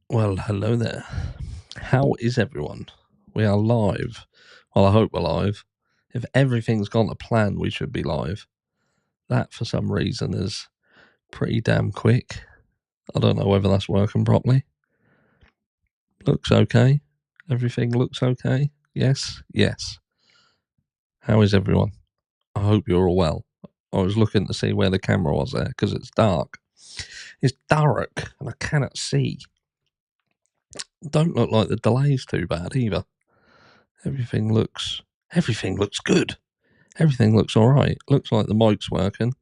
Well, hello there. How is everyone? We are live. Well, I hope we're live. If everything's gone to plan, we should be live. That, for some reason, is pretty damn quick. I don't know whether that's working properly. Looks okay. Everything looks okay. Yes, yes. How is everyone? I hope you're all well. I was looking to see where the camera was there because it's dark. It's dark and I cannot see. Don't look like the delay's too bad either. Everything looks good. Everything looks all right. Looks like the mic's working.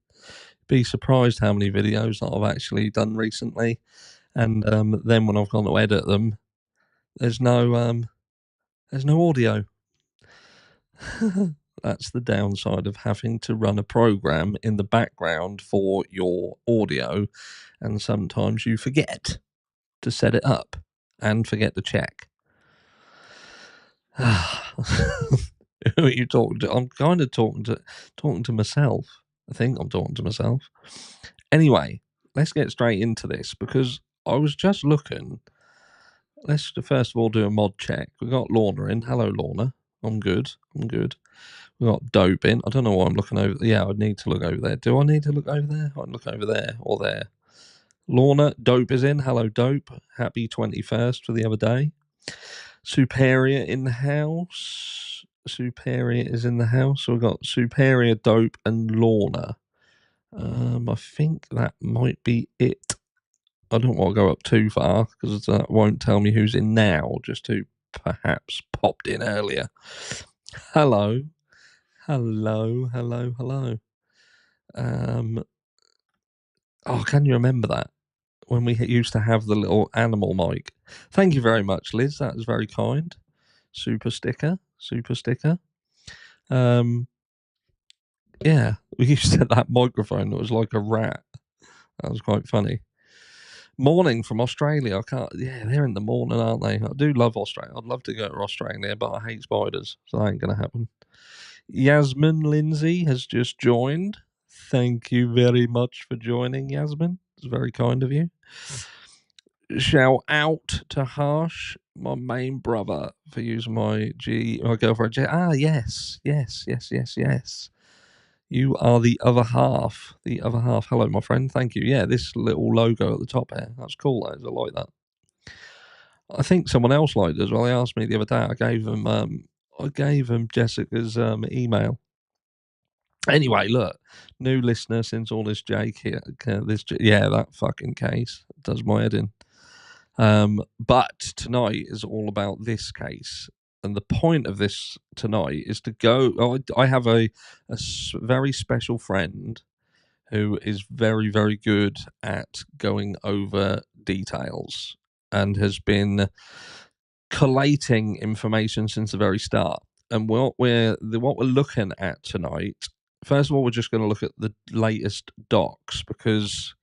Be surprised how many videos that I've actually done recently, and then when I've gone to edit them, there's no audio. That's the downside of having to run a program in the background for your audio, and sometimes you forget to set it up and forget to check. Who are you talking to? I'm kind of talking to myself. I think I'm talking to myself. Anyway, let's get straight into this because I was just looking. Let's first of all do a mod check. We got Lorna in. Hello, Lorna. I'm good. We got Dope in. I don't know why I'm looking over. Yeah, I need to look over there. Do I need to look over there? I can look over there or there. Lorna, Dope is in. Hello, Dope. Happy 21st for the other day. Superior in the house. Superior is in the house. So we've got Superior, Dope, and Lorna. I think that might be it. I don't want to go up too far because that won't tell me who's in now, just who perhaps popped in earlier. Hello. Oh, can you remember that? When we used to have the little animal mic. Thank you very much, Liz. That was very kind. Super sticker. Yeah, we used to have that microphone that was like a rat. That was quite funny. Morning from Australia. I can't. Yeah, they're in the morning, aren't they? I do love Australia. I'd love to go to Australia, but I hate spiders, so that ain't gonna happen. Yasmin Lindsay has just joined. Thank you very much for joining, Yasmin. It's very kind of you. Shout out to Harsh, my main brother, for using my girlfriend. Yes. You are the other half. Hello, my friend. Thank you. Yeah, this little logo at the top here. That's cool. I like that. I think someone else liked it as well. They asked me the other day. I gave them Jessica's email. Anyway, look, new listener since all this Jake here. That fucking case does my head in. But tonight is all about this case. And the point of this tonight is to go. I have a very special friend who is very, very good at going over details and has been collating information since the very start. And what we're looking at tonight, first of all, we're just going to look at the latest docs because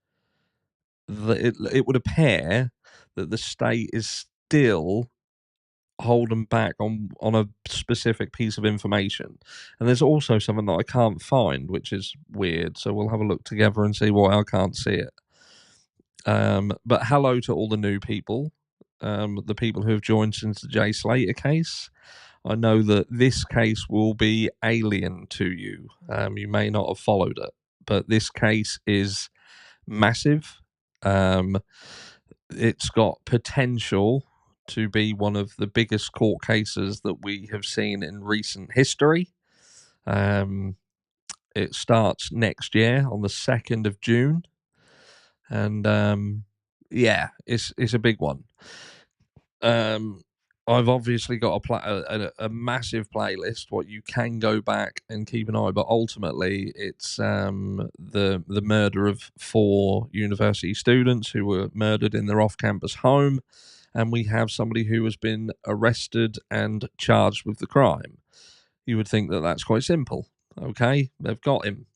it would appear that the state is still holding back on a specific piece of information. And there's also something that I can't find, which is weird. So we'll have a look together and see why I can't see it. But hello to all the new people, the people who have joined since the Jay Slater case. I know that this case will be alien to you. You may not have followed it, but this case is massive. It's got potential to be one of the biggest court cases that we have seen in recent history. It starts next year on the 2nd of June. And it's a big one. I've obviously got a massive playlist what you can go back and keep an eye, but ultimately it's the murder of 4 university students who were murdered in their off-campus home, and we have somebody who has been arrested and charged with the crime. You would think that that's quite simple. Okay, they've got him,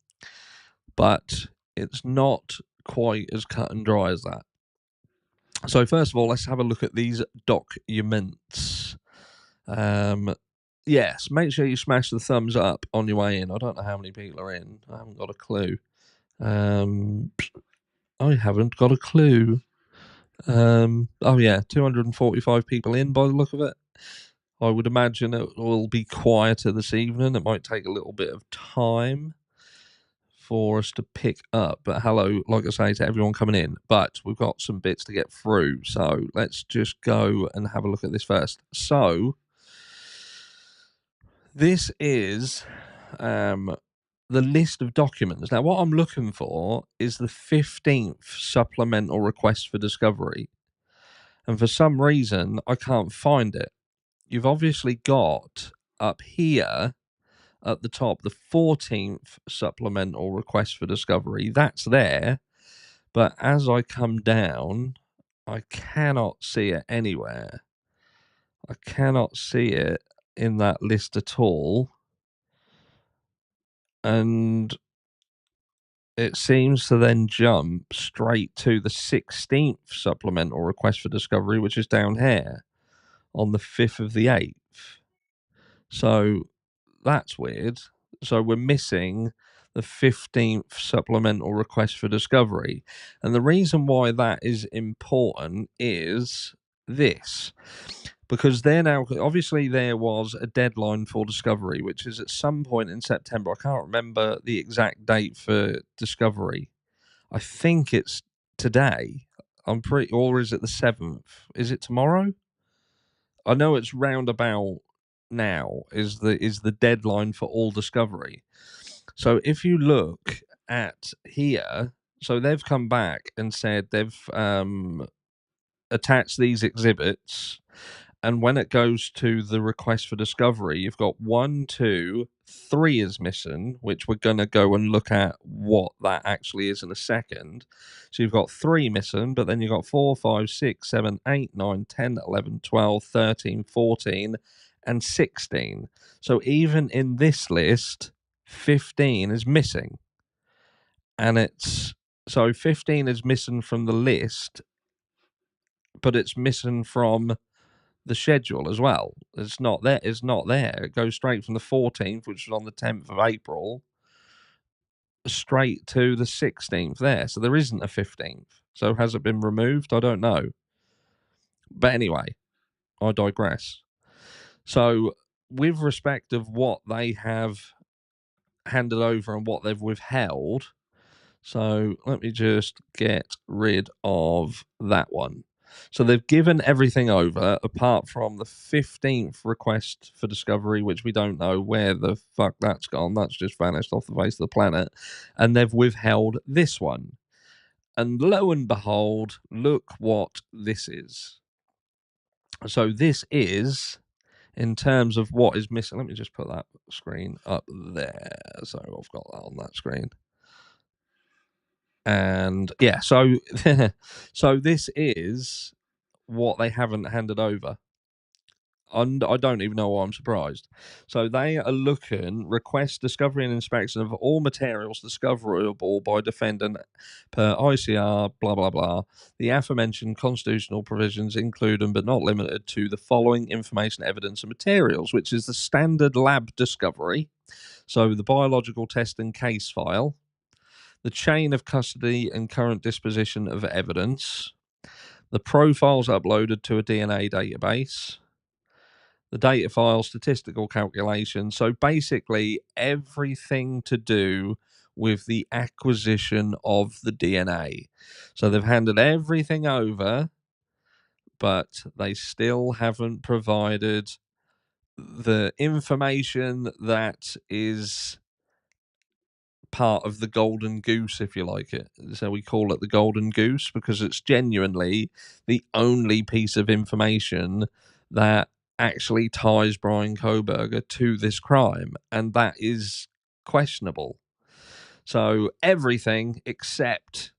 but it's not quite as cut and dry as that. So first of all, let's have a look at these documents. Yes, make sure you smash the thumbs up on your way in. I don't know how many people are in. I haven't got a clue. I haven't got a clue. Oh yeah, 245 people in by the look of it. I would imagine it will be quieter this evening. It might take a little bit of time for us to pick up. But hello, like I say, to everyone coming in. But we've got some bits to get through. So let's just go and have a look at this first. So this is the list of documents. Now, what I'm looking for is the 15th supplemental request for discovery. And for some reason, I can't find it. You've obviously got up here at the top the 14th supplemental request for discovery. That's there. But as I come down, I cannot see it anywhere. I cannot see it in that list at all. And it seems to then jump straight to the 16th supplemental request for discovery, which is down here on the 5th of the 8th. So that's weird. So we're missing the 15th supplemental request for discovery. And the reason why that is important is this. Because there now, obviously, there was a deadline for discovery, which is at some point in September. I can't remember the exact date for discovery. I think it's today. Or is it the 7th? Is it tomorrow? I know it's roundabout now is the deadline for all discovery. So if you look at here, so they've come back and said they've attached these exhibits, and when it goes to the request for discovery, you've got 1, 2, 3 is missing, which we're going to go and look at what that actually is in a second. So you've got 3 missing, but then you've got 4, 5, 6, 7, 8, 9, 10, 11, 12, 13, 14, and 16. So even in this list, 15 is missing. And so 15 is missing from the list, but it's missing from the schedule as well. It's not there. It's not there. It goes straight from the 14th, which was on the 10th of April, straight to the 16th there. So there isn't a 15th. So has it been removed? I don't know. But anyway, I digress. So with respect of what they have handed over and what they've withheld, so let me just get rid of that one. So they've given everything over apart from the 15th request for discovery, which we don't know where the fuck that's gone. That's just vanished off the face of the planet. And they've withheld this one. And lo and behold, look what this is. So this is, in terms of what is missing, let me just put that screen up there. So I've got that on that screen. And yeah, so so this is what they haven't handed over. And I don't even know why I'm surprised. So they are looking, request discovery and inspection of all materials discoverable by defendant per ICR, blah, blah, blah. The aforementioned constitutional provisions include but not limited to the following information, evidence, and materials, which is the standard lab discovery. So the biological test and case file, the chain of custody and current disposition of evidence, the profiles uploaded to a DNA database, the data file, statistical calculation. So basically, everything to do with the acquisition of the DNA. So they've handed everything over, but they still haven't provided the information that is part of the golden goose, if you like it. So we call it the golden goose because it's genuinely the only piece of information that actually ties Brian Koberger to this crime, and that is questionable. So everything except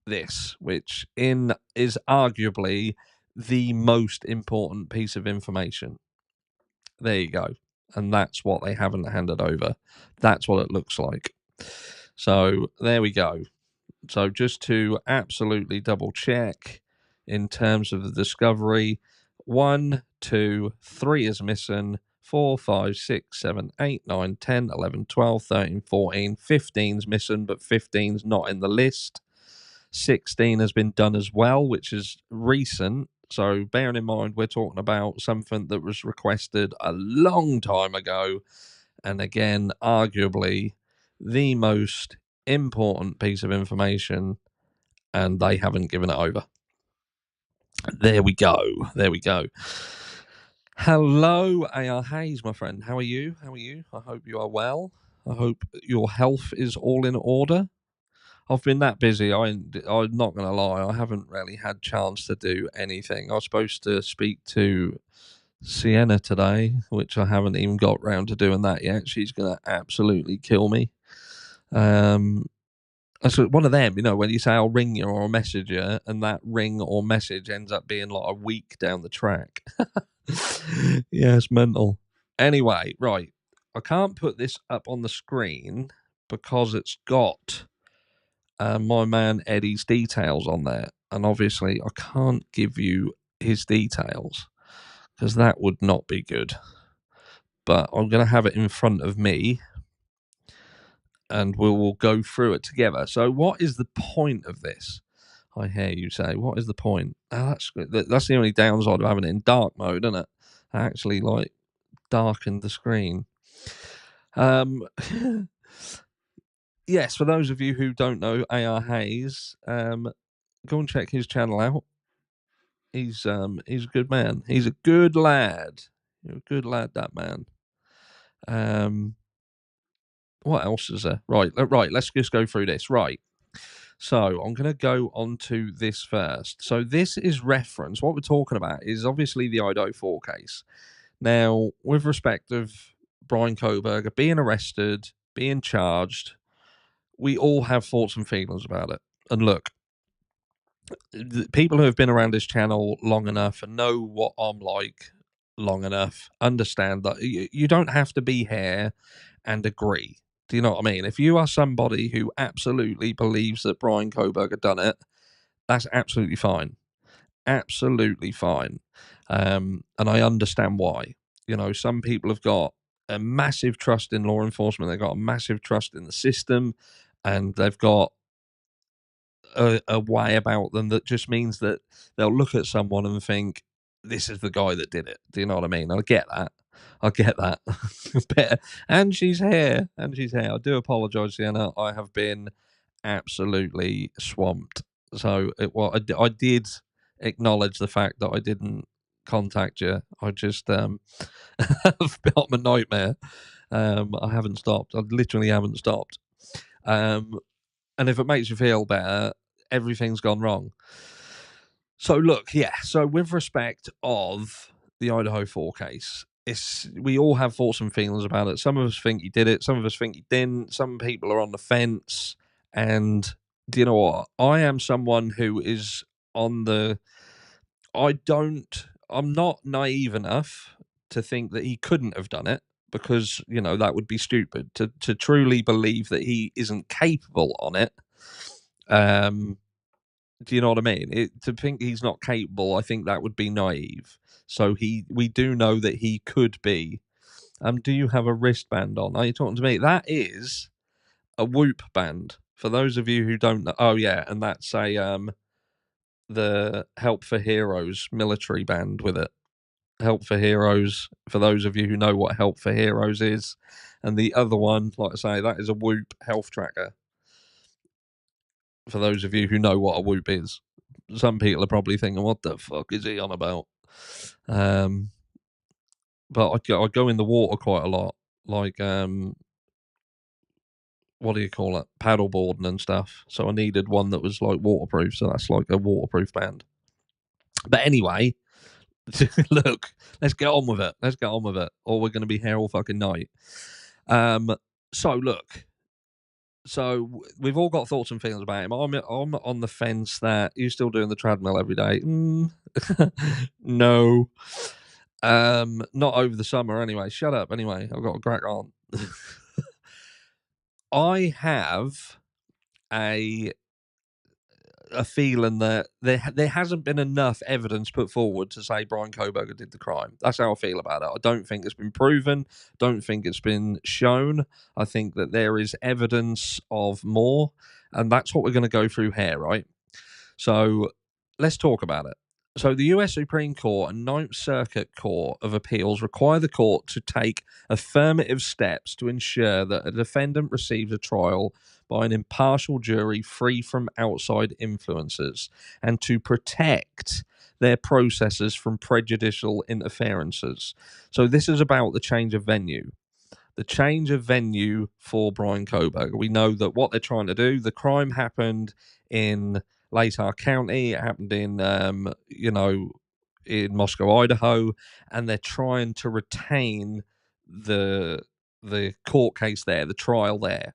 this, which is arguably the most important piece of information. There you go. And that's what they haven't handed over. That's what it looks like. So there we go. So just to absolutely double check in terms of the discovery, 1, 2, 3 is missing, 4, 5, 6, 7, 8, 9, 10, 11, 12, 13, 14, 15's missing, but 15's not in the list. 16 has been done as well, which is recent. So bearing in mind, we're talking about something that was requested a long time ago. And again, arguably the most important piece of information, and they haven't given it over. There we go. There we go. Hello, AR Hayes, my friend. How are you? How are you? I hope you are well. I hope your health is all in order. I've been that busy. I'm not going to lie. I haven't really had chance to do anything. I was supposed to speak to Sienna today, which I haven't even got round to doing that yet. She's going to absolutely kill me. That's one of them, when you say I'll ring you or I'll message you, and that ring or message ends up being like a week down the track. Yeah, it's mental. Anyway, right. I can't put this up on the screen because it's got my man Eddie's details on there. And obviously, I can't give you his details because that would not be good. But I'm going to have it in front of me and we will go through it together. So, what is the point of this? I hear you say, what is the point? Oh, that's the only downside of having it in dark mode, isn't it? I actually darkened the screen. Yes, for those of you who don't know AR Hayes, go and check his channel out. He's a good man. He's a good lad. You're a good lad, that man. What else is there? Right, let's just go through this. Right. So I'm going to go on to this first. So this is reference. What we're talking about is obviously the Idaho 4 case. Now, with respect of Brian Koberger being arrested, being charged, we all have thoughts and feelings about it. And look, people who have been around this channel long enough and know what I'm like long enough understand that you don't have to be here and agree. Do you know what I mean? If you are somebody who absolutely believes that Brian Koberger done it, that's absolutely fine. Absolutely fine. And I understand why. Some people have got a massive trust in law enforcement. They've got a massive trust in the system, and they've got a way about them that just means that they'll look at someone and think, this is the guy that did it. Do you know what I mean? I get that. And she's here. I do apologise, Sienna. I have been absolutely swamped. So I did acknowledge the fact that I didn't contact you. I just I've got my nightmare. I haven't stopped. I literally haven't stopped. And if it makes you feel better, everything's gone wrong. So look, yeah. So with respect of the Idaho 4 case, we all have thoughts and feelings about it. Some of us think he did it. Some of us think he didn't. Some people are on the fence. And do you know what? I am someone who is on the. I'm not naive enough to think that he couldn't have done it, because that would be stupid to truly believe that he isn't capable on it. Do you know what I mean? To think he's not capable, I think that would be naive. So we do know that he could be. Do you have a wristband on? Are you talking to me? That is a Whoop band. For those of you who don't know, oh yeah, and that's the Help for Heroes military band with it. Help for Heroes, for those of you who know what Help for Heroes is. And the other one, like I say, that is a Whoop health tracker. For those of you who know what a Whoop is. Some people are probably thinking, what the fuck is he on about? But I go in the water quite a lot. Like, what do you call it? Paddleboarding and stuff. So I needed one that was like waterproof. So that's like a waterproof band. But anyway, look, let's get on with it. Or we're going to be here all fucking night. So look, we've all got thoughts and feelings about him. I'm on the fence that you're still doing the treadmill every day. No. Not over the summer anyway. Shut up anyway. I've got a crack on. I have a feeling that there hasn't been enough evidence put forward to say Brian Koberger did the crime. That's how I feel about it. I don't think it's been proven. Don't think it's been shown. I think that there is evidence of more, and that's what we're going to go through here, right? So let's talk about it. So the US Supreme Court and Ninth Circuit Court of Appeals require the court to take affirmative steps to ensure that a defendant receives a trial by an impartial jury free from outside influences and to protect their processes from prejudicial interferences. So this is about the change of venue. The change of venue for Brian Koberger. We know that what they're trying to do, the crime happened in Latah County, it happened in, in Moscow, Idaho, and they're trying to retain the court case there, the trial there.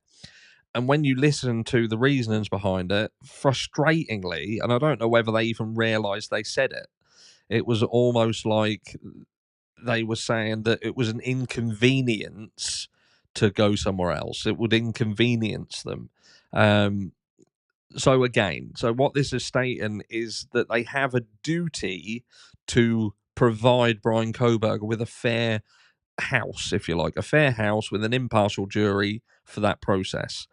And when you listen to the reasonings behind it, frustratingly, and I don't know whether they even realised they said it, it was almost like they were saying that it was an inconvenience to go somewhere else. It would inconvenience them. So again, so what this is stating is that they have a duty to provide Brian Koberger with a fair house, if you like, a fair house with an impartial jury for that process.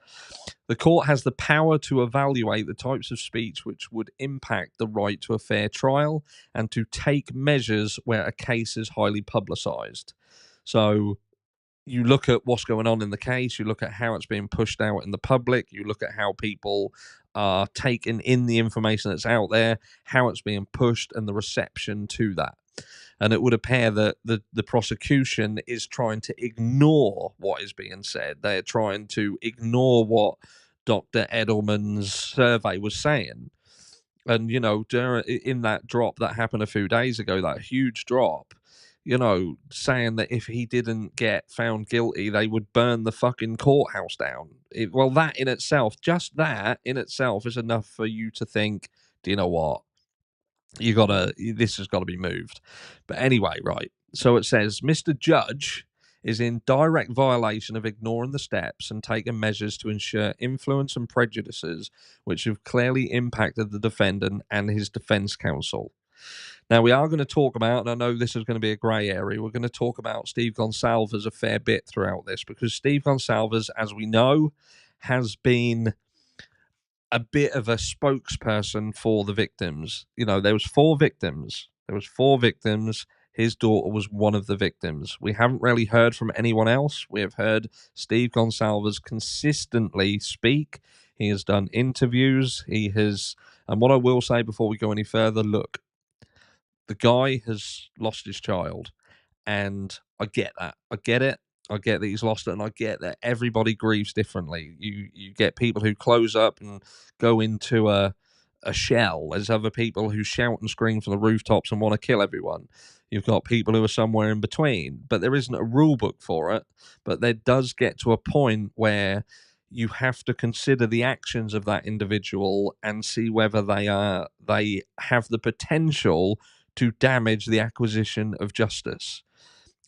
The court has the power to evaluate the types of speech which would impact the right to a fair trial and to take measures where a case is highly publicized. So you look at what's going on in the case, you look at how it's being pushed out in the public, you look at how people are taking in the information that's out there, how it's being pushed, and the reception to that. And it would appear that the prosecution is trying to ignore what is being said. They're trying to ignore what Dr. Edelman's survey was saying. And, in that drop that happened a few days ago, that huge drop, saying that if he didn't get found guilty, they would burn the fucking courthouse down. Well, that in itself, just that in itself is enough for you to think, do you know what? This has got to be moved. But anyway, right. So it says, Mr. Judge is in direct violation of ignoring the steps and taking measures to ensure influence and prejudices which have clearly impacted the defendant and his defense counsel. Now, we are going to talk about, and I know this is going to be a grey area, we're going to talk about Steve Goncalves a fair bit throughout this, because Steve Goncalves, as we know, has been a bit of a spokesperson for the victims. There was four victims. His daughter was one of the victims. We haven't really heard from anyone else. We have heard Steve Goncalves consistently speak. He has done interviews. And what I will say before we go any further, look, the guy has lost his child, and I get that. I get it. I get that he's lost it, and I get that everybody grieves differently. You get people who close up and go into a shell. There's other people who shout and scream from the rooftops and want to kill everyone. You've got people who are somewhere in between, but there isn't a rule book for it. But there does get to a point where you have to consider the actions of that individual and see whether they have the potential to damage the acquisition of justice.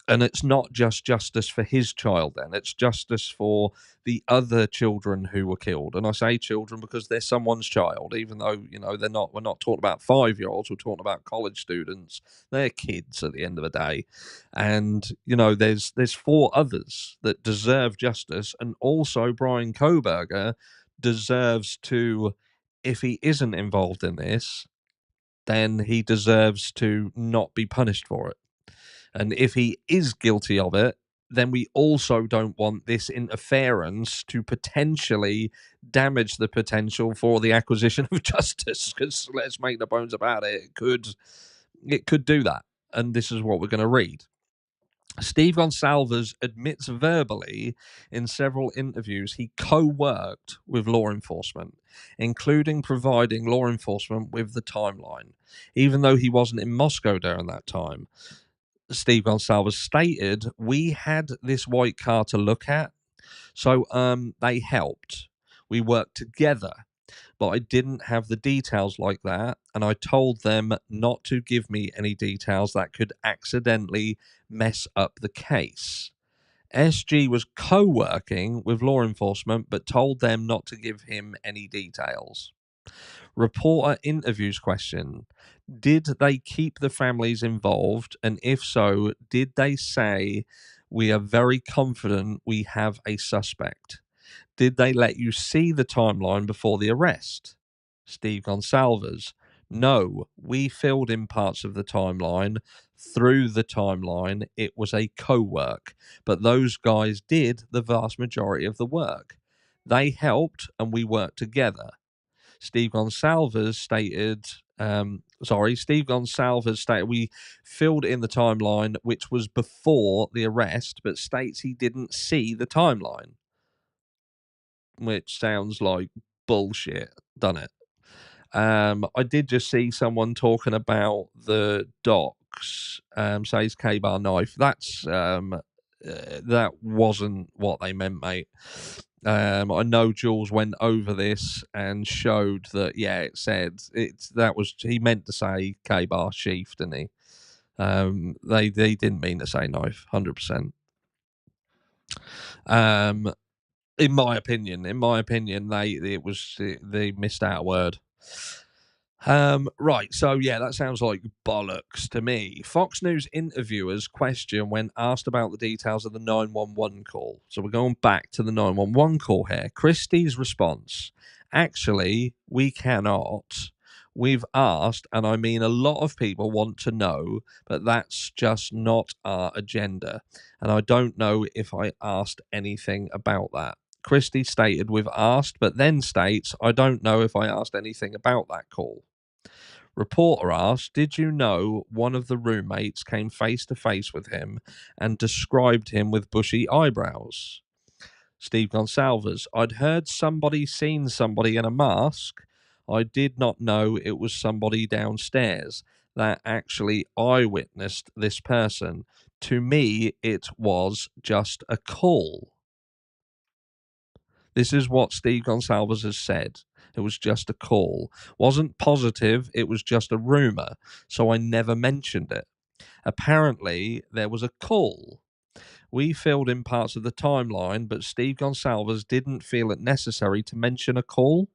And it's not just justice for his child, then it's justice for the other children who were killed. And I say children because they're someone's child, even though we're not talking about 5-year-olds, we're talking about college students. They're kids at the end of the day. And there's 4 others that deserve justice, and also Brian Koberger deserves to, if he isn't involved in this, then he deserves to not be punished for it. And if he is guilty of it, then we also don't want this interference to potentially damage the potential for the acquisition of justice. Because let's make no bones about it, it could do that. And this is what we're going to read. Steve Goncalves admits verbally in several interviews he co-worked with law enforcement, including providing law enforcement with the timeline, even though he wasn't in Moscow during that time. Steve Goncalves stated, we had this white car to look at, so they helped. We worked together, but I didn't have the details like that, and I told them not to give me any details that could accidentally mess up the case. SG was co-working with law enforcement, but told them not to give him any details. Reporter interviews question. Did they keep the families involved? And if so, did they say, we are very confident we have a suspect? Did they let you see the timeline before the arrest? Steve Goncalves, no, we filled in parts of the timeline. Through the timeline, it was a co-work, but those guys did the vast majority of the work. They helped and we worked together. Steve Goncalves stated, Steve Goncalves stated we filled in the timeline, which was before the arrest, but states he didn't see the timeline, which sounds like bullshit, doesn't it? I did just see someone talking about the docs, says K-Bar knife. That wasn't what they meant, mate. I know Jules went over this and showed that, yeah, it said he meant to say K-Bar sheath, didn't he? They didn't mean to say knife, 100%. In my opinion, they missed out a word. Right, so yeah, that sounds like bollocks to me. Fox News interviewers question when asked about the details of the 911 call. So we're going back to the 911 call here. Christie's response: actually, we cannot. We've asked, and I mean a lot of people want to know, but that's just not our agenda. And I don't know if I asked anything about that. Christie stated, we've asked, but then states, I don't know if I asked anything about that call. Reporter asked, did you know one of the roommates came face to face with him and described him with bushy eyebrows? Steve Goncalves, I'd heard somebody seen somebody in a mask. I did not know it was somebody downstairs. That actually I witnessed this person. To me, it was just a call. This is what Steve Goncalves has said. It was just a call. Wasn't positive, it was just a rumor, so I never mentioned it. Apparently, there was a call. We filled in parts of the timeline, but Steve Goncalves didn't feel it necessary to mention a call.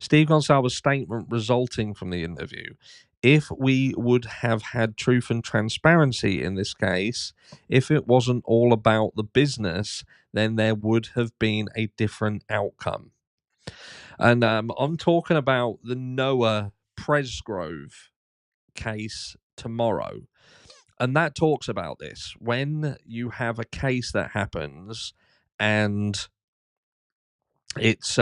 Steve Goncalves' statement resulting from the interview. If we would have had truth and transparency in this case, if it wasn't all about the business, then there would have been a different outcome. And I'm talking about the Noah Presgrove case tomorrow. And that talks about this. When you have a case that happens and it's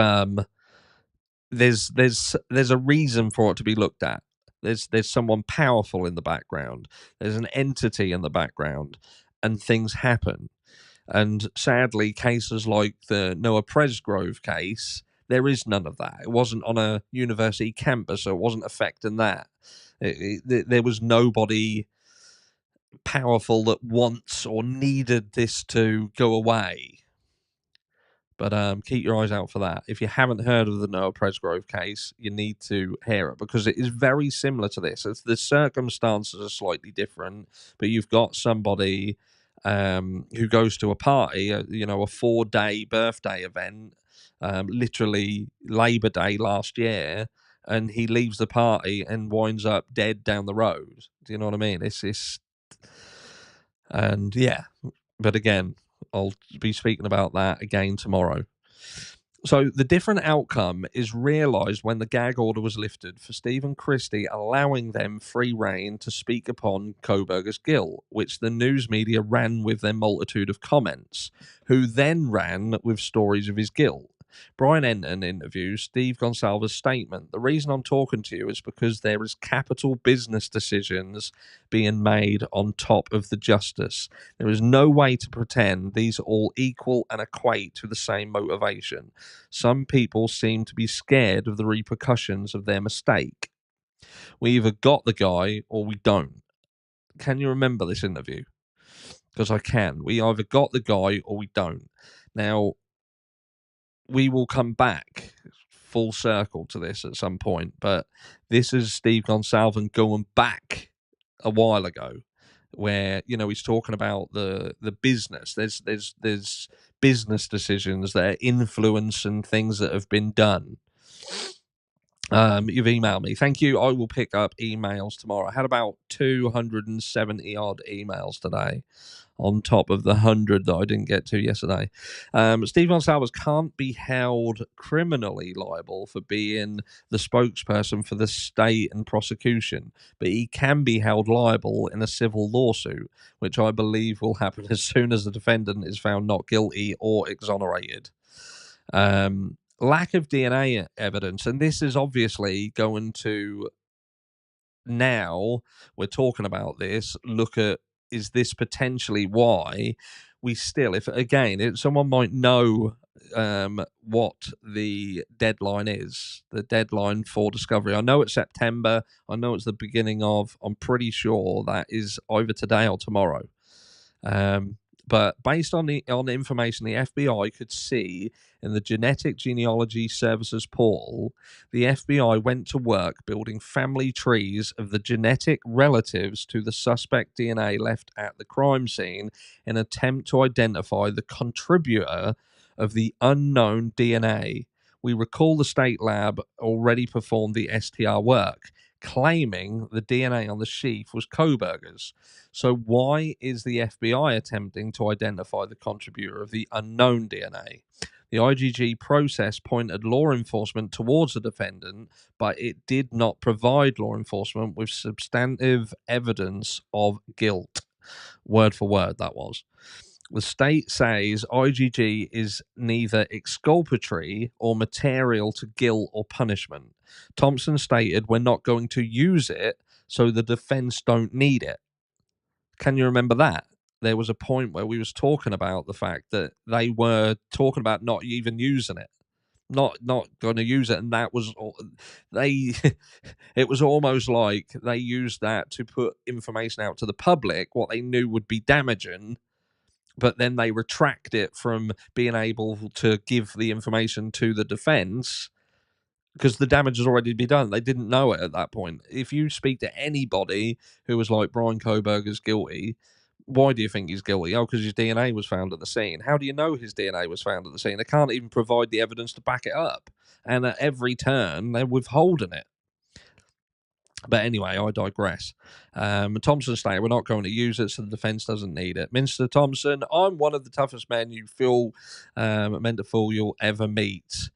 there's a reason for it to be looked at. There's someone powerful in the background. There's an entity in the background, and things happen. And sadly, cases like the Noah Presgrove case, there is none of that. It wasn't on a university campus, so it wasn't affecting that. There was nobody powerful that wants or needed this to go away. But keep your eyes out for that. If you haven't heard of the Noah Presgrove case, you need to hear it because it is very similar to this. The circumstances are slightly different, but you've got somebody who goes to a party, a 4-day birthday event, literally Labor Day last year, and he leaves the party and winds up dead down the road. Do you know what I mean? And yeah, but again, I'll be speaking about that again tomorrow. So the different outcome is realised when the gag order was lifted for Stephen Christie, allowing them free rein to speak upon Kohberger's guilt, which the news media ran with their multitude of comments, who then ran with stories of his guilt. Brian Enton interviews Steve Goncalves' statement. The reason I'm talking to you is because there is capital business decisions being made on top of the justice. There is no way to pretend these are all equal and equate to the same motivation. Some people seem to be scared of the repercussions of their mistake. We either got the guy or we don't. Can you remember this interview? Because I can. We either got the guy or we don't. Now, we will come back full circle to this at some point, but this is Steve Goncalves going back a while ago, where he's talking about the business. There's business decisions that are influence and things that have been done. You've emailed me. Thank you. I will pick up emails tomorrow. I had about 270 odd emails today. on top of the 100 that I didn't get to yesterday. Steve Goncalves can't be held criminally liable for being the spokesperson for the state and prosecution, but he can be held liable in a civil lawsuit, which I believe will happen as soon as the defendant is found not guilty or exonerated. Lack of DNA evidence, and this is obviously going to, now we're talking about this, look at, is this potentially why we still, if again, if someone might know what the deadline is, the deadline for discovery. I know it's September. I know it's the beginning of, I'm pretty sure that is either today or tomorrow. But based on the information the FBI could see in the Genetic Genealogy Services portal, the FBI went to work building family trees of the genetic relatives to the suspect DNA left at the crime scene in an attempt to identify the contributor of the unknown DNA. We recall the state lab already performed the STR work, claiming the DNA on the sheath was Koberger's. So why is the FBI attempting to identify the contributor of the unknown DNA? The IGG process pointed law enforcement towards the defendant, but it did not provide law enforcement with substantive evidence of guilt. Word for word, that was. The state says IGG is neither exculpatory or material to guilt or punishment. Thompson stated, "We're not going to use it, so the defense don't need it." Can you remember that? There was a point where we was talking about the fact that they were talking about not even using it, not going to use it, and that was they. It was almost like they used that to put information out to the public, what they knew would be damaging, but then they retract it from being able to give the information to the defense because the damage has already been done. They didn't know it at that point. If you speak to anybody who was like, Brian Koberger's guilty, why do you think he's guilty? Oh, because his DNA was found at the scene. How do you know his DNA was found at the scene? They can't even provide the evidence to back it up. And at every turn, they're withholding it. But anyway, I digress. Thompson stated, "We're not going to use it, so the defence doesn't need it." Mr. Thompson, I'm one of the toughest men you feel meant to fool you'll ever meet.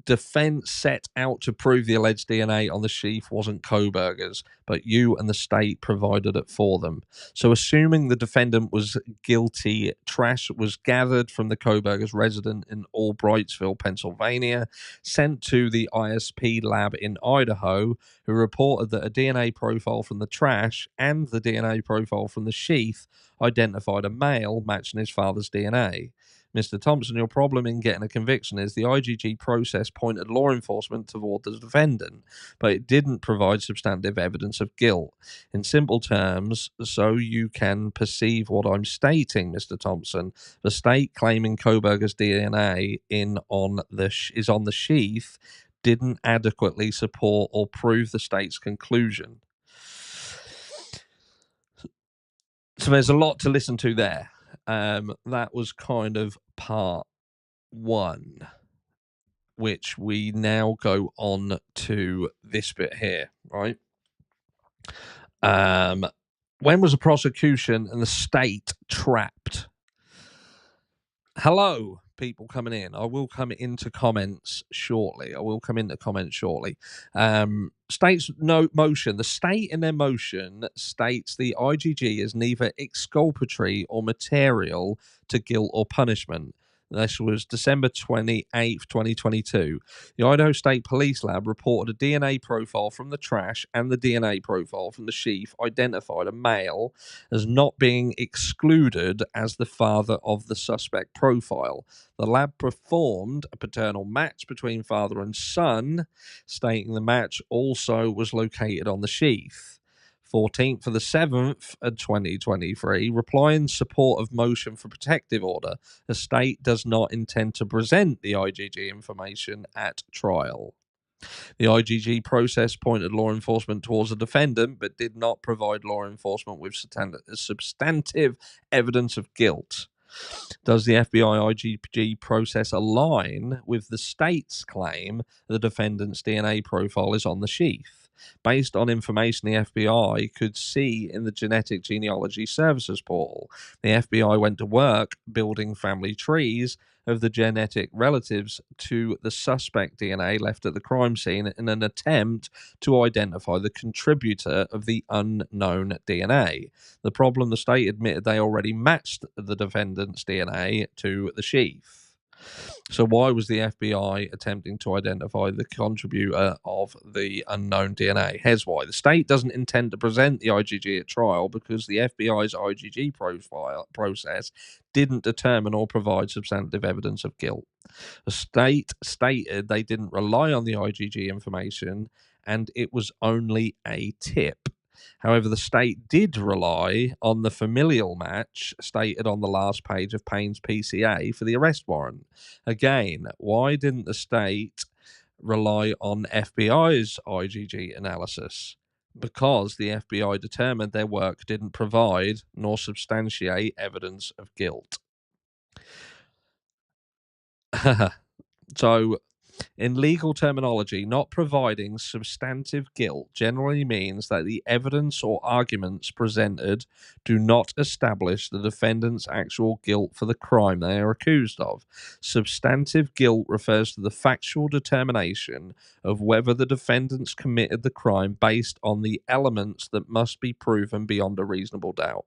Defence set out to prove the alleged DNA on the sheath wasn't Koberger's, but you and the state provided it for them. So assuming the defendant was guilty, trash was gathered from the Koberger's resident in Albrightsville, Pennsylvania, sent to the ISP lab in Idaho, who reported that a DNA profile from the trash and the DNA profile from the sheath identified a male matching his father's DNA. Mr. Thompson, your problem in getting a conviction is the IGG process pointed law enforcement toward the defendant, but it didn't provide substantive evidence of guilt. In simple terms, so you can perceive what I'm stating, Mr. Thompson, the state claiming Koberger's DNA is on the sheath didn't adequately support or prove the state's conclusion. So there's a lot to listen to there. That was kind of part one, which we now go on to this bit here, right? When was the prosecution and the state trapped? Hello, people coming in. I will come into comments shortly. State's motion. The state in their motion states the IGG is neither exculpatory or material to guilt or punishment. This was December 28th, 2022. The Idaho State Police Lab reported a DNA profile from the trash and the DNA profile from the sheath identified a male as not being excluded as the father of the suspect profile. The lab performed a paternal match between father and son, stating the match also was located on the sheath. 14th of the 7th of 2023, reply in support of motion for protective order. The state does not intend to present the IGG information at trial. The IGG process pointed law enforcement towards the defendant, but did not provide law enforcement with substantive evidence of guilt. Does the FBI IGG process align with the state's claim the defendant's DNA profile is on the sheath? based on information the FBI could see in the Genetic Genealogy Services portal. The FBI went to work building family trees of the genetic relatives to the suspect DNA left at the crime scene in an attempt to identify the contributor of the unknown DNA. The problem, the state admitted they already matched the defendant's DNA to the sheath. So why was the FBI attempting to identify the contributor of the unknown DNA? Here's why. The state doesn't intend to present the IgG at trial because the FBI's IgG process didn't determine or provide substantive evidence of guilt. The state stated they didn't rely on the IgG information and it was only a tip. However, the state did rely on the familial match stated on the last page of Payne's PCA for the arrest warrant. Again, why didn't the state rely on FBI's IgG analysis? Because the FBI determined their work didn't provide nor substantiate evidence of guilt. So, in legal terminology, not providing substantive guilt generally means that the evidence or arguments presented do not establish the defendant's actual guilt for the crime they are accused of. Substantive guilt refers to the factual determination of whether the defendants committed the crime based on the elements that must be proven beyond a reasonable doubt.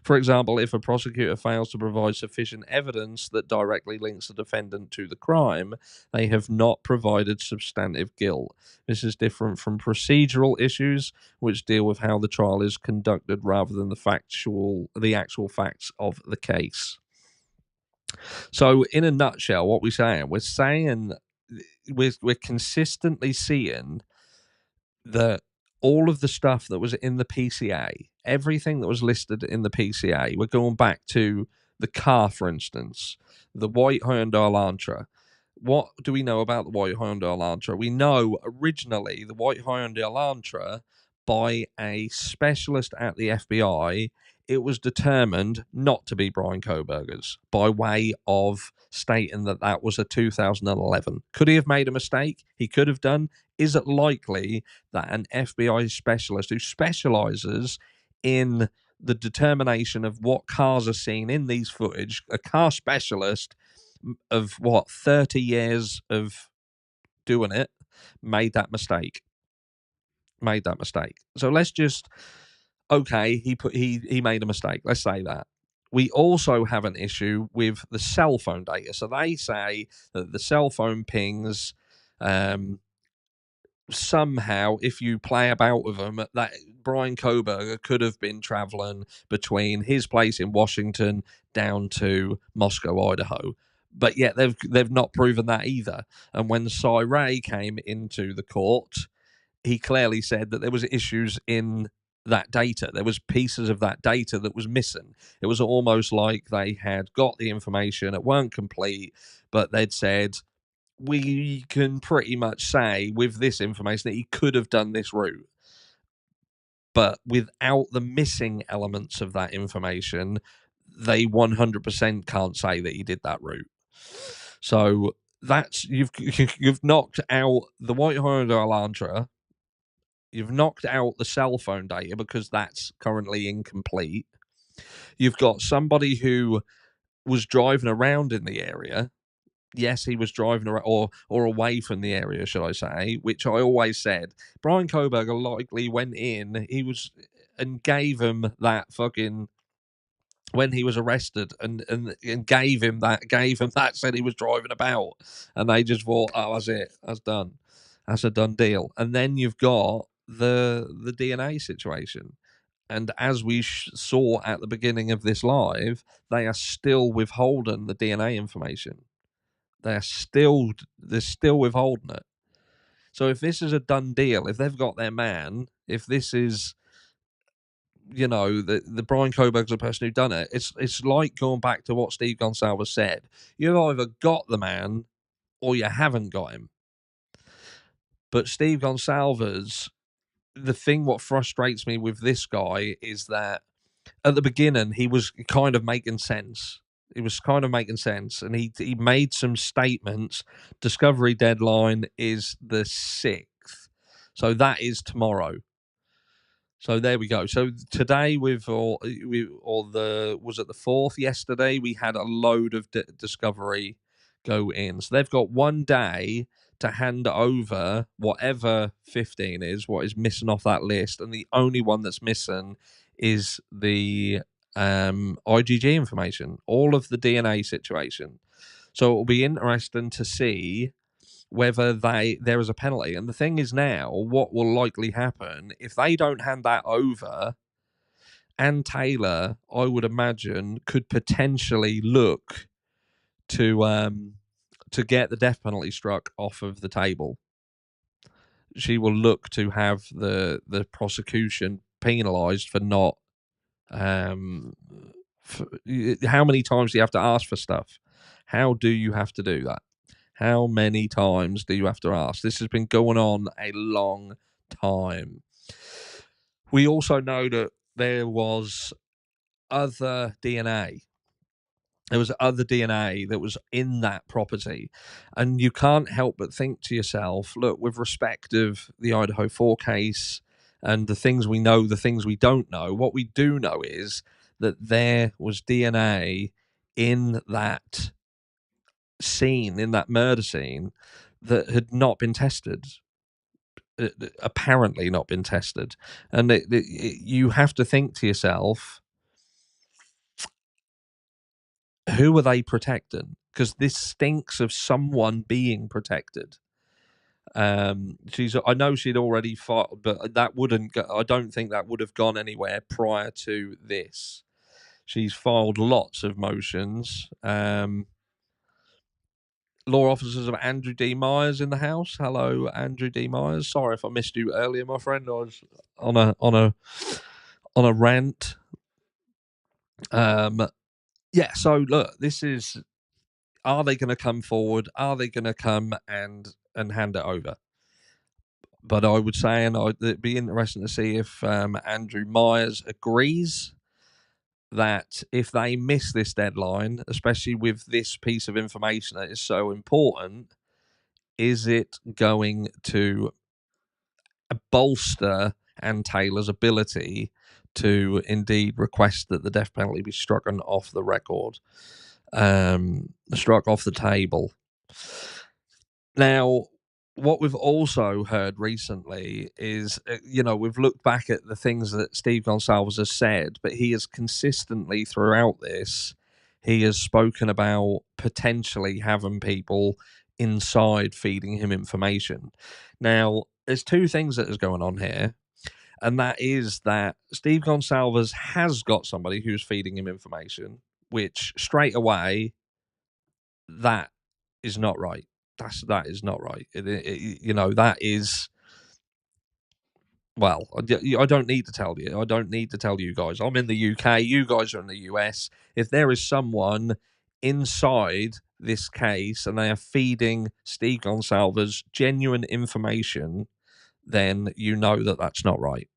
For example, if a prosecutor fails to provide sufficient evidence that directly links the defendant to the crime, they have not provided substantive guilt. This is different from procedural issues, which deal with how the trial is conducted rather than the actual facts of the case. So, in a nutshell, what we're saying we're consistently seeing that all of the stuff that was in the PCA, everything that was listed in the PCA, we're going back to the car, for instance, the white Hyundai Elantra. What do we know about the white Hyundai Elantra? We know originally the white Hyundai Elantra, by a specialist at the FBI, it was determined not to be Brian Kohberger's by way of stating that that was a 2011. Could he have made a mistake? He could have done. Is it likely that an FBI specialist who specializes in the determination of what cars are seen in these footage, a car specialist of 30 years of doing it, made that mistake? So let's just, okay, he made a mistake. Let's say that. We also have an issue with the cell phone data. So they say that the cell phone pings, somehow, if you play about with them, that Brian Kohberger could have been traveling between his place in Washington down to Moscow, Idaho. But yet they've not proven that either. And when Cy Ray came into the court, he clearly said that there was issues in that data. There was pieces of that data that was missing. It was almost like they had got the information, it weren't complete, but they'd said, we can pretty much say with this information that he could have done this route. But without the missing elements of that information, they 100% can't say that he did that route. So that's you've knocked out the white Hyundai Elantra. You've knocked out the cell phone data because that's currently incomplete. You've got somebody who was driving around in the area. Yes, he was driving around or away from the area, should I say, which I always said. Brian Kohberger likely went in, and gave him that fucking, when he was arrested, and gave him that, said he was driving about, and they just thought, oh, that's it, that's done, that's a done deal. And then you've got the DNA situation, and as we saw at the beginning of this live, they are still withholding the DNA information. They're still withholding it. So if this is a done deal, if they've got their man, if this is, the Brian Kohberger's the person who done it, it's like going back to what Steve Goncalves said. You've either got the man or you haven't got him. But Steve Goncalves, the thing what frustrates me with this guy is that at the beginning he was kind of making sense. It was kind of making sense, and he made some statements. Discovery deadline is the 6th. So that is tomorrow. So there we go. So today was it the 4th? Yesterday we had a load of discovery go in. So they've got 1 day to hand over whatever 15 is, what is missing off that list, and the only one that's missing is the IgG information, all of the DNA situation. So it will be interesting to see whether there is a penalty. And the thing is now, what will likely happen if they don't hand that over? Ann Taylor, I would imagine, could potentially look to get the death penalty struck off of the table. She will look to have the prosecution penalised for not. How many times do you have to ask for stuff? How do you have to do that? How many times do you have to ask? This has been going on a long time. We also know that there was other DNA. There was other DNA that was in that property. And you can't help but think to yourself, look, with respect of the Idaho 4 case and the things we know, the things we don't know, what we do know is that there was DNA in that scene, in that murder scene, that had not been tested, apparently not been tested. And you have to think to yourself, who are they protecting? Because this stinks of someone being protected. I know she'd already fought, but that wouldn't go, I don't think that would have gone anywhere prior to this. She's filed lots of motions. Law officers of Andrew D. Myers in the house. Hello, Andrew D. Myers. Sorry if I missed you earlier, my friend. I was on a rant. Yeah. So look, this is. Are they going to come forward? Are they going to come and hand it over? But I would say, and it'd be interesting to see if Andrew Myers agrees that if they miss this deadline, especially with this piece of information that is so important, is it going to bolster Ann Taylor's ability to indeed request that the death penalty be struck off the record, struck off the table? Now, what we've also heard recently is, we've looked back at the things that Steve Goncalves has said, but he has consistently throughout this, he has spoken about potentially having people inside feeding him information. Now, there's two things that is going on here, and that is that Steve Goncalves has got somebody who's feeding him information, which straight away, that is not right. That is not right. That is. Well, I don't need to tell you. I don't need to tell you guys. I'm in the UK. You guys are in the US. If there is someone inside this case and they are feeding Steve Goncalves genuine information, then you know that that's not right.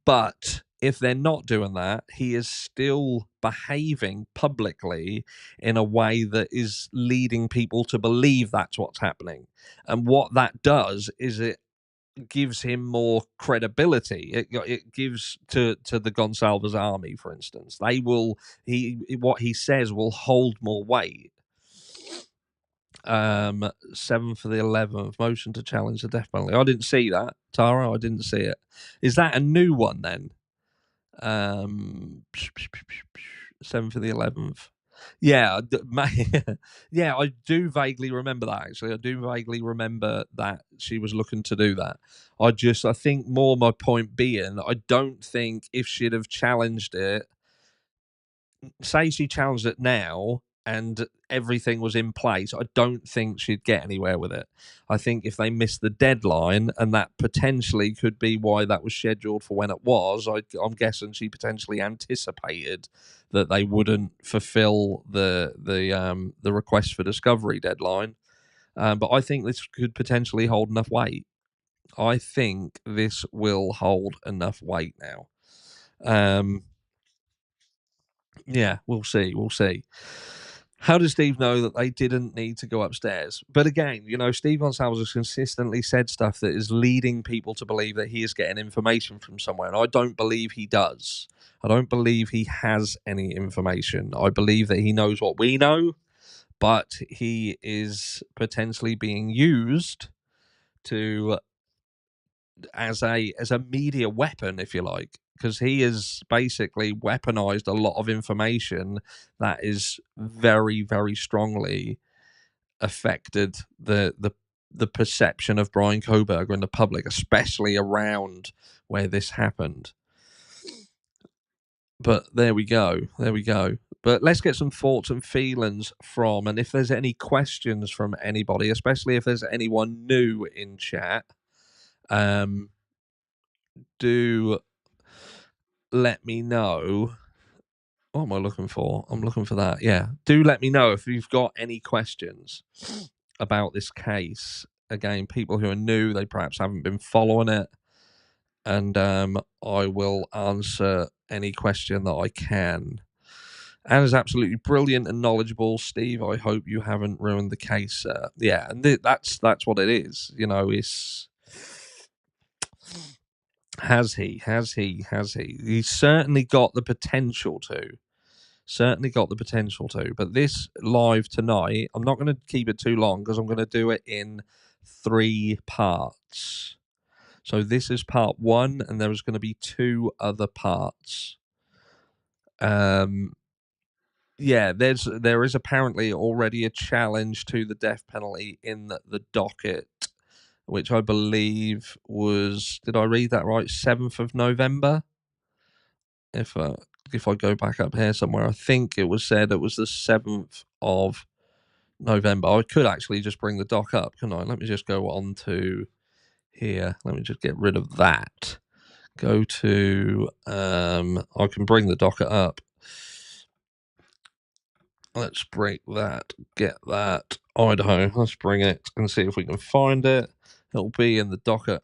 But if they're not doing that, he is still behaving publicly in a way that is leading people to believe that's what's happening. And what that does is it gives him more credibility. It gives to the Goncalves army, for instance. What he says will hold more weight. 7 for the 11th motion to challenge the death penalty. I didn't see that, Tara. I didn't see it. Is that a new one then? 7 for the 11th. Yeah, yeah, I do vaguely remember that. Actually, I do vaguely remember that she was looking to do that. I think more my point being, I don't think if she'd have challenged it, say she challenged it now and everything was in place, I don't think she'd get anywhere with it. I think if they missed the deadline, and that potentially could be why that was scheduled for when it was, I'm guessing she potentially anticipated that they wouldn't fulfill the request for discovery deadline. But I think this could potentially hold enough weight. I think this will hold enough weight now. Yeah, we'll see. We'll see. How does Steve know that they didn't need to go upstairs? But again, you know, Steve Goncalves has consistently said stuff that is leading people to believe that he is getting information from somewhere. And I don't believe he does. I don't believe he has any information. I believe that he knows what we know, but he is potentially being used to as a media weapon, if you like, because he has basically weaponized a lot of information that is very, very strongly affected the perception of Brian Koberger in the public, especially around where this happened. But there we go. There we go. But let's get some thoughts and feelings from, and if there's any questions from anybody, especially if there's anyone new in chat, do let me know. What am I looking for? I'm looking for that. Yeah. Do let me know if you've got any questions about this case. Again, people who are new, they perhaps haven't been following it. And I will answer any question that I can. Anna's absolutely brilliant and knowledgeable. Steve, I hope you haven't ruined the case. Yeah, and that's what it is. You know, it's... Has he? He's certainly got the potential to. But this live tonight, I'm not going to keep it too long because I'm going to do it in 3 parts. So this is part 1, and there is going to be 2 other parts. Yeah, there is apparently already a challenge to the death penalty in the docket, which I believe was, did I read that right? 7th of November. If I go back up here somewhere, I think it was said it was the 7th of November. I could actually just bring the doc up, can I? Let me just go on to here. Let me just get rid of that. Go to, I can bring the docket up. Let's break that, get that. Idaho, let's bring it and see if we can find it. It'll be in the docket.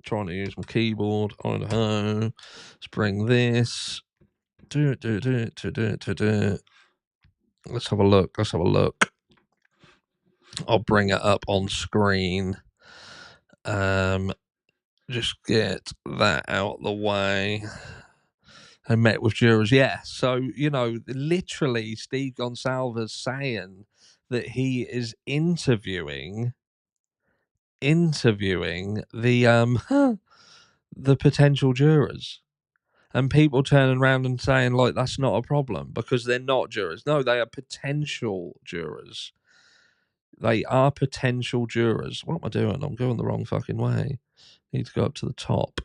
Trying to use my keyboard. Idaho. Let's bring this. Let's have a look. I'll bring it up on screen. Just get that out the way. I met with jurors. Yeah. So, you know, literally Steve Goncalves saying that he is interviewing the the potential jurors. And people turning around and saying, like, that's not a problem because they're not jurors. No, they are potential jurors. They are potential jurors. What am I doing? I'm going the wrong fucking way. Need to go up to the top.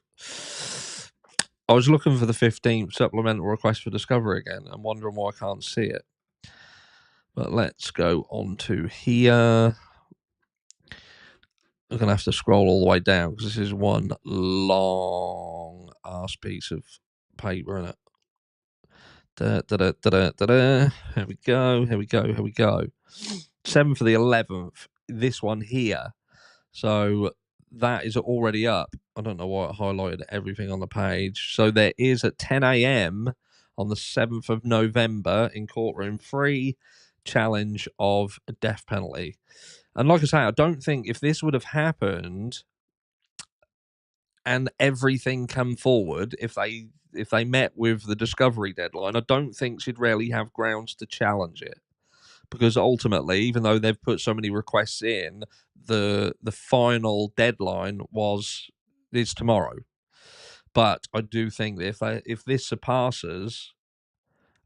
I was looking for the 15th supplemental request for discovery again. I'm wondering why I can't see it. But let's go on to here. I'm going to have to scroll all the way down because this is one long ass piece of paper, isn't it? Here we go. 7 for the 11th. This one here. So that is already up. I don't know why it highlighted everything on the page. So there is at 10 a.m. on the 7th of November in courtroom 3 challenge of a death penalty. And like I say, I don't think if this would have happened and everything come forward, if they met with the discovery deadline, I don't think she'd really have grounds to challenge it. Because ultimately, even though they've put so many requests in, the final deadline is tomorrow. But I do think that if this surpasses,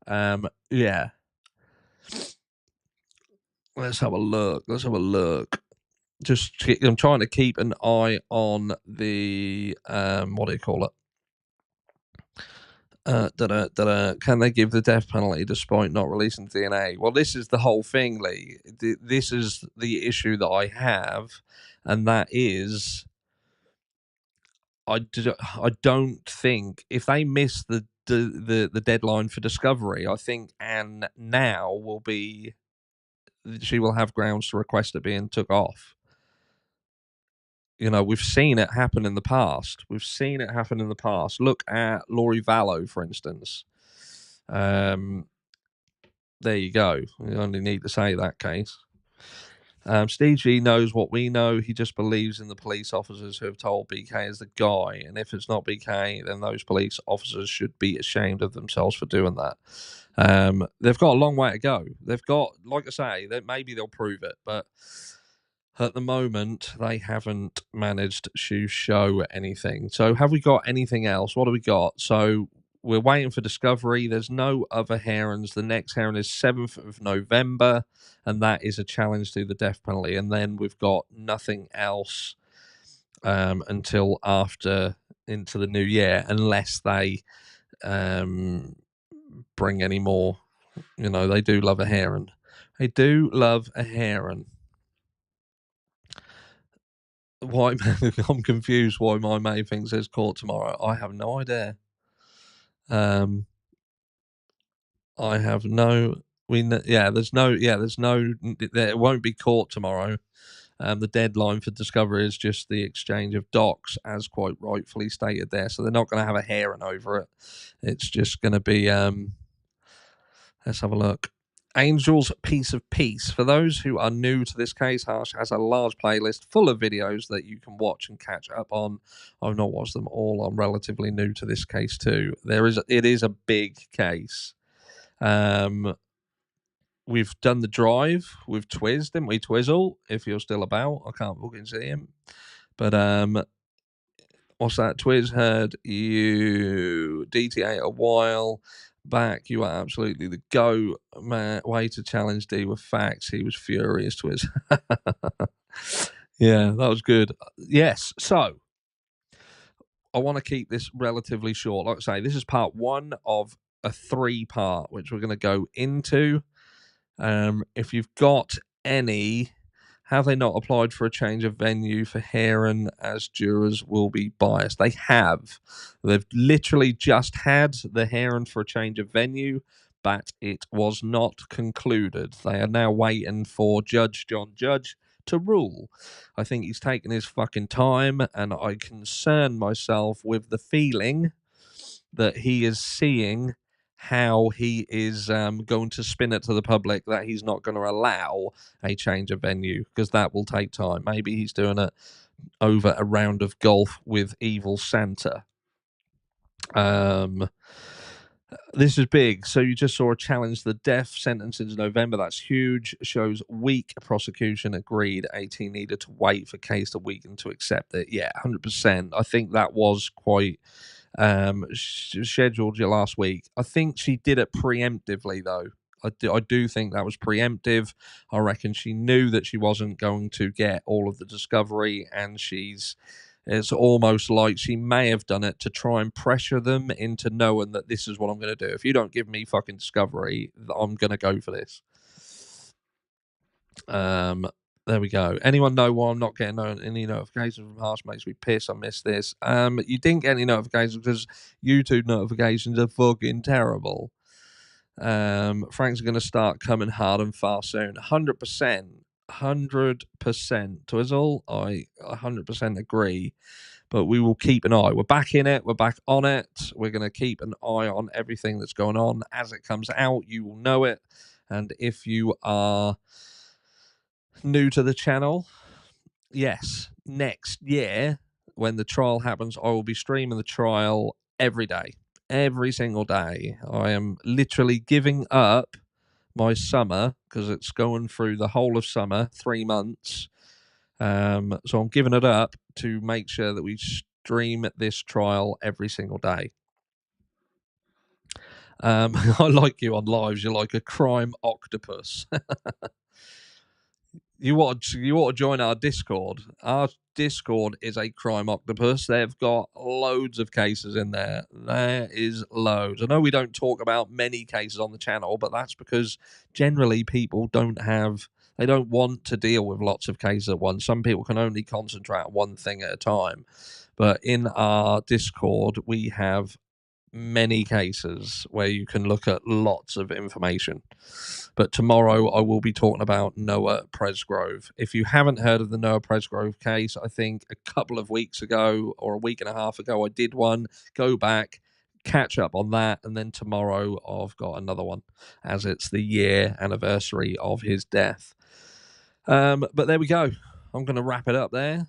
yeah. Let's have a look. I'm trying to keep an eye on the what do you call it? Can they give the death penalty despite not releasing DNA? Well, this is the whole thing, Lee. This is the issue that I have, and that is, I don't think if they miss the deadline for discovery, I think Anne now she will have grounds to request it being took off. You know, we've seen it happen in the past. Look at Laurie Vallow, for instance. there you go. You only need to say that case. Steve G knows what we know. He just believes in the police officers who have told BK is the guy. And if it's not BK, then those police officers should be ashamed of themselves for doing that. They've got a long way to go. They've got, like I say, that maybe they'll prove it, but at the moment they haven't managed to show anything. So have we got anything else? What have we got? So we're waiting for discovery. There's no other hearings. The next hearing is 7th of November, and that is a challenge to the death penalty. And then we've got nothing else until after into the new year, unless they bring any more. You know, they do love a hearing. They do love a hearing. Why? I'm confused why my mate thinks there's court tomorrow. I have no idea. I have no. There's no. There won't be court tomorrow. The deadline for discovery is just the exchange of docs, as quite rightfully stated there. So they're not going to have a hearing over it. It's just going to be. Let's have a look. Angel's Piece of Peace. For those who are new to this case, Harsh has a large playlist full of videos that you can watch and catch up on. I've not watched them all. I'm relatively new to this case too. It is a big case. We've done the drive with Twiz, didn't we, Twizzle? If you're still about, I can't fucking see him. But what's that? Twiz heard you DTA a while back. You are absolutely the go man. Way to challenge D with facts. He was furious, Twiz. Yeah, that was good. Yes, so I want to keep this relatively short. Like I say, this is part 1 of a 3-part, which we're going to go into. If you've got any, have they not applied for a change of venue for hearing, as jurors will be biased? They have. They've literally just had the hearing for a change of venue, but it was not concluded. They are now waiting for Judge John Judge to rule. I think he's taken his fucking time, and I concern myself with the feeling that he is seeing how he is going to spin it to the public that he's not going to allow a change of venue, because that will take time. Maybe he's doing it over a round of golf with evil Santa. This is big. So you just saw a challenge the death sentence in November. That's huge. Shows weak prosecution. Agreed. 18 needed to wait for case to weaken to accept it. Yeah, 100%. I think that was quite scheduled last week. I think she did it preemptively, though. I do think that was preemptive. I reckon she knew that she wasn't going to get all of the discovery, and it's almost like she may have done it to try and pressure them into knowing that this is what I'm going to do. If you don't give me fucking discovery, I'm going to go for this. There we go. Anyone know why I'm not getting any notifications from Harsh? Makes me piss. I missed this. You didn't get any notifications because YouTube notifications are fucking terrible. Frank's going to start coming hard and fast soon. 100%. 100%. Twizzle, I 100% agree. But we will keep an eye. We're back in it. We're back on it. We're going to keep an eye on everything that's going on. As it comes out, you will know it. And if you are new to the channel, yes, next year, when the trial happens, I will be streaming the trial every day. Every single day. I am literally giving up my summer, because it's going through the whole of summer, 3 months. So I'm giving it up to make sure that we stream this trial every single day. I like you on lives. You're like a crime octopus. You ought to join our Discord. Our Discord is a crime octopus. They've got loads of cases in there. There is loads. I know we don't talk about many cases on the channel, but that's because generally people they don't want to deal with lots of cases at once. Some people can only concentrate on one thing at a time. But in our Discord, we have many cases where you can look at lots of information. But tomorrow I will be talking about Noah Presgrove. If you haven't heard of the Noah Presgrove case, I think a couple of weeks ago or a week and a half ago I did one. Go back, catch up on that, and then tomorrow I've got another one, as it's the year anniversary of his death. But there we go. I'm going to wrap it up there.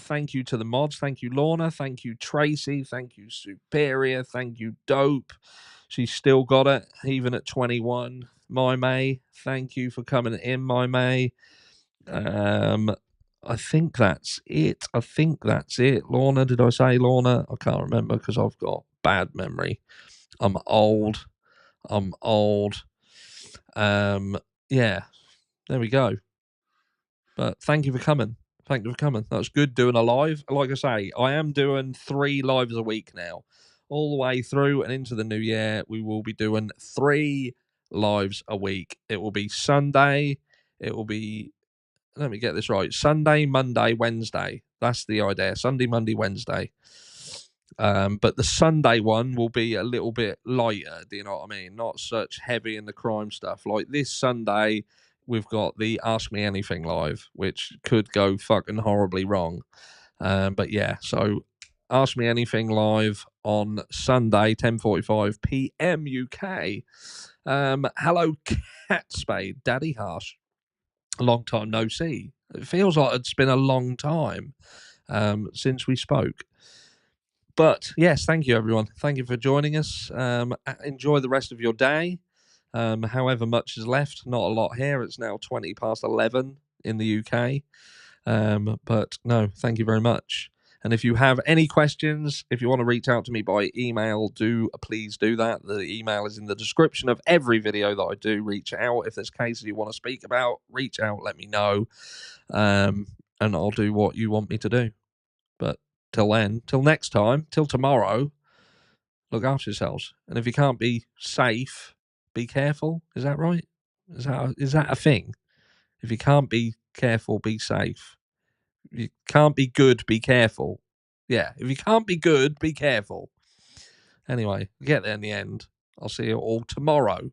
Thank you to the mods. Thank you, Lorna. Thank you, Tracy. Thank you, Superior. Thank you, Dope. She's still got it, even at 21. My May, thank you for coming in, My May. I think that's it. Lorna, did I say Lorna? I can't remember because I've got bad memory. I'm old. Yeah, there we go. But thank you for coming. That was good doing a live. Like I say, I am doing 3 lives a week now. All the way through and into the new year, we will be doing 3 lives a week. It will be Sunday. It will be, let me get this right, Sunday, Monday, Wednesday. That's the idea. Sunday, Monday, Wednesday. But the Sunday one will be a little bit lighter. Do you know what I mean? Not such heavy in the crime stuff. Like this Sunday, we've got the Ask Me Anything live, which could go fucking horribly wrong. But yeah, so Ask Me Anything live on Sunday, 10:45 p.m. UK. Hello, Cat Spade, Daddy Harsh. Long time no see. It feels like it's been a long time since we spoke. But yes, thank you, everyone. Thank you for joining us. Enjoy the rest of your day. However much is left, not a lot here. It's now 20 past 11 in the UK. But no, thank you very much. And if you have any questions, if you want to reach out to me by email, please do that. The email is in the description of every video that I do. Reach out. If there's cases you want to speak about, reach out, let me know. And I'll do what you want me to do. But till then, till next time, till tomorrow, look after yourselves. And if you can't be safe, be careful. Is that right? Is that a thing? If you can't be careful, be safe. If you can't be good, be careful. Yeah, if you can't be good, be careful. Anyway, get there in the end. I'll see you all tomorrow.